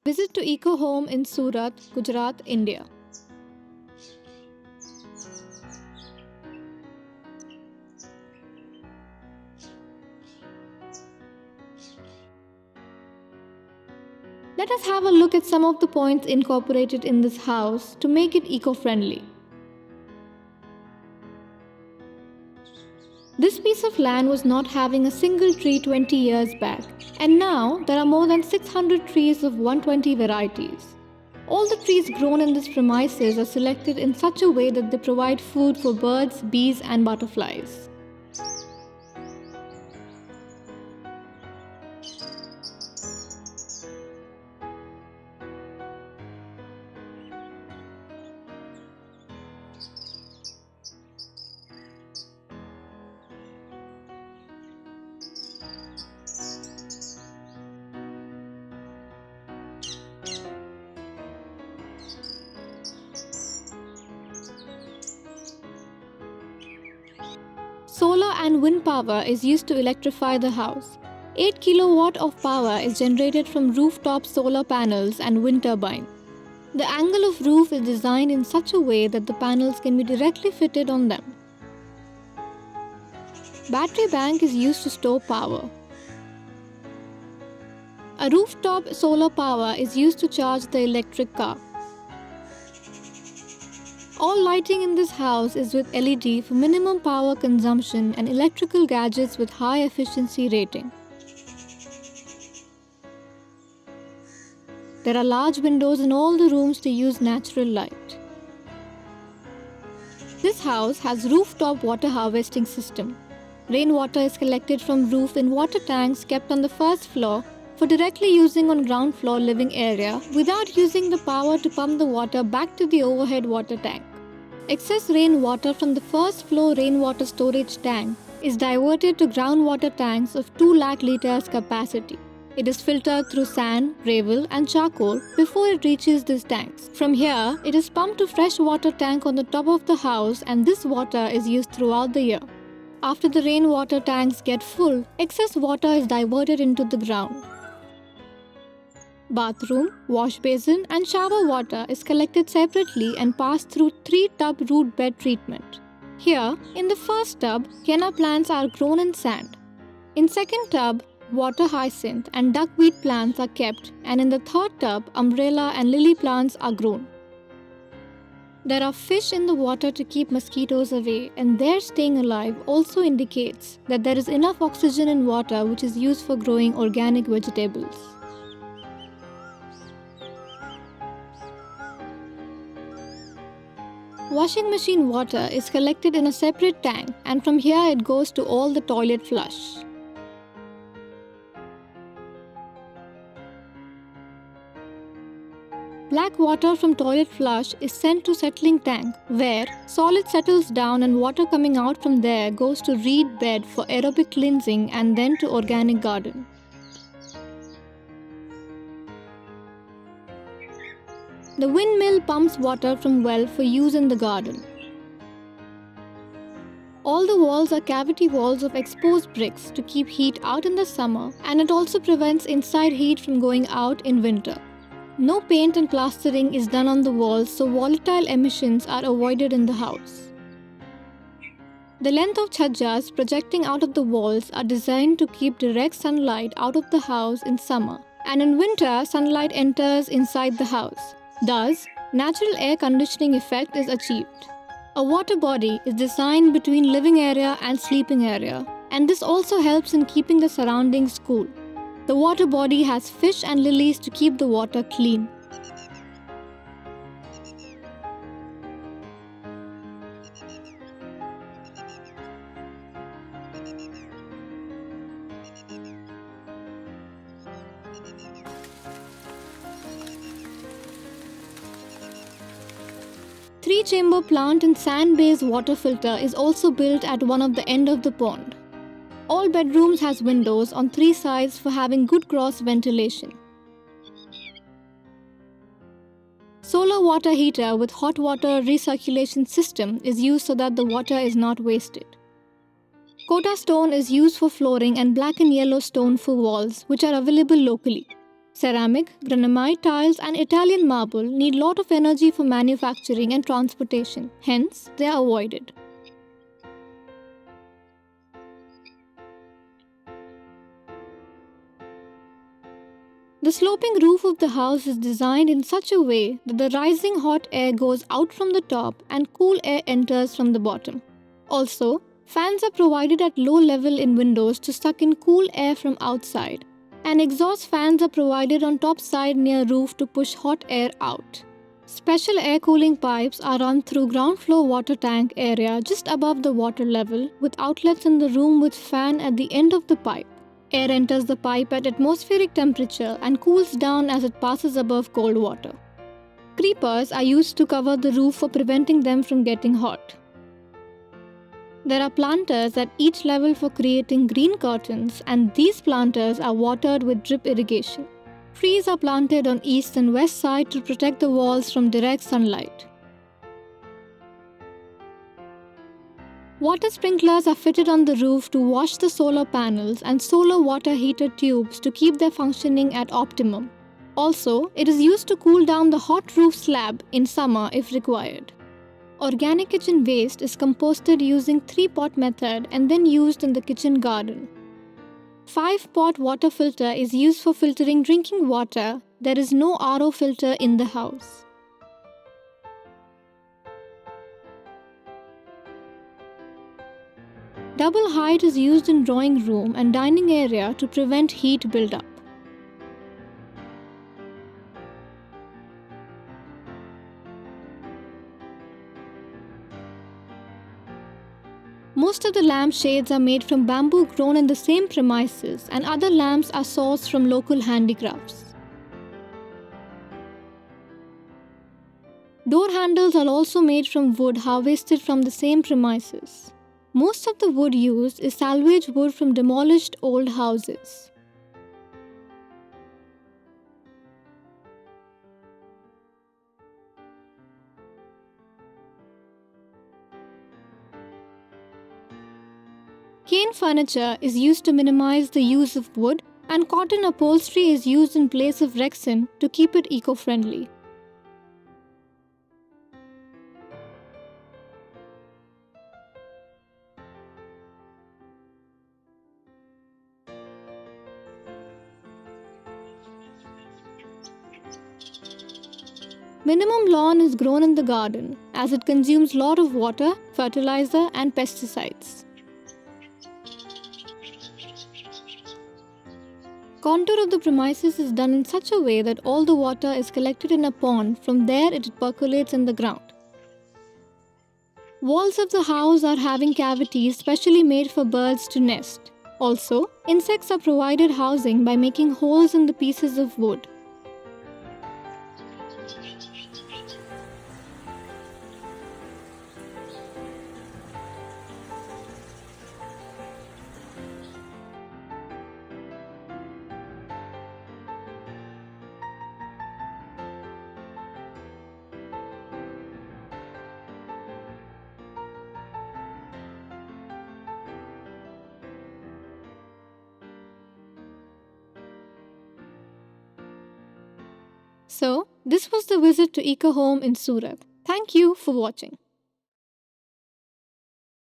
Visit to Eco Home in Surat, Gujarat, India. Let us have a look at some of the points incorporated in this house to make it eco-friendly. This piece of land was not having a single tree 20 years back, and now there are more than 600 trees of 120 varieties. All the trees grown in this premises are selected in such a way that they provide food for birds, bees, and butterflies. Solar and wind power is used to electrify the house. 8 kilowatt of power is generated from rooftop solar panels and wind turbine. The angle of roof is designed in such a way that the panels can be directly fitted on them. Battery bank is used to store power. A rooftop solar power is used to charge the electric car. All lighting in this house is with LED for minimum power consumption and electrical gadgets with high efficiency rating. There are large windows in all the rooms to use natural light. This house has rooftop water harvesting system. Rainwater is collected from roof in water tanks kept on the first floor for directly using on ground floor living area without using the power to pump the water back to the overhead water tank. Excess rainwater from the first floor rainwater storage tank is diverted to groundwater tanks of 2 lakh liters capacity. It is filtered through sand, gravel and charcoal before it reaches these tanks. From here, it is pumped to fresh water tank on the top of the house, and this water is used throughout the year. After the rainwater tanks get full, excess water is diverted into the ground. Bathroom, wash basin and shower water is collected separately and passed through 3-tub root bed treatment. Here, in the first tub, henna plants are grown in sand. In second tub, water hyacinth and duckweed plants are kept, and in the third tub, umbrella and lily plants are grown. There are fish in the water to keep mosquitoes away, and their staying alive also indicates that there is enough oxygen in water which is used for growing organic vegetables. Washing machine water is collected in a separate tank, and from here it goes to all the toilet flush. Black water from toilet flush is sent to settling tank, where solid settles down and water coming out from there goes to reed bed for aerobic cleansing and then to organic garden. The windmill pumps water from well for use in the garden. All the walls are cavity walls of exposed bricks to keep heat out in the summer, and it also prevents inside heat from going out in winter. No paint and plastering is done on the walls, so volatile emissions are avoided in the house. The length of chhajjas projecting out of the walls are designed to keep direct sunlight out of the house in summer, and in winter sunlight enters inside the house. Thus, natural air conditioning effect is achieved. A water body is designed between living area and sleeping area, and this also helps in keeping the surroundings cool. The water body has fish and lilies to keep the water clean. Three-chamber plant and sand-based water filter is also built at one of the end of the pond. All bedrooms has windows on 3 sides for having good cross ventilation. Solar water heater with hot water recirculation system is used so that the water is not wasted. Kota stone is used for flooring and black and yellow stone for walls, which are available locally. Ceramic, granite tiles, and Italian marble need lot of energy for manufacturing and transportation, hence they are avoided. The sloping roof of the house is designed in such a way that the rising hot air goes out from the top and cool air enters from the bottom. Also, fans are provided at low level in windows to suck in cool air from outside, and exhaust fans are provided on top side near roof to push hot air out. Special air cooling pipes are run through ground floor water tank area just above the water level with outlets in the room with fan at the end of the pipe. Air enters the pipe at atmospheric temperature and cools down as it passes above cold water. Creepers are used to cover the roof for preventing them from getting hot. There are planters at each level for creating green curtains, and these planters are watered with drip irrigation. Trees are planted on east and west side to protect the walls from direct sunlight. Water sprinklers are fitted on the roof to wash the solar panels and solar water heater tubes to keep their functioning at optimum. Also, it is used to cool down the hot roof slab in summer if required. Organic kitchen waste is composted using 3-pot method and then used in the kitchen garden. 5-pot water filter is used for filtering drinking water. There is no RO filter in the house. Double height is used in drawing room and dining area to prevent heat buildup. Most of the lamp shades are made from bamboo grown in the same premises, and other lamps are sourced from local handicrafts. Door handles are also made from wood harvested from the same premises. Most of the wood used is salvage wood from demolished old houses. Cane furniture is used to minimize the use of wood, and cotton upholstery is used in place of Rexin to keep it eco-friendly. Minimum lawn is grown in the garden as it consumes lot of water, fertilizer, and pesticides. Contour of the premises is done in such a way that all the water is collected in a pond. From there it percolates in the ground. Walls of the house are having cavities specially made for birds to nest. Also, insects are provided housing by making holes in the pieces of wood. So, this was the visit to Eco Home in Surat. Thank you for watching.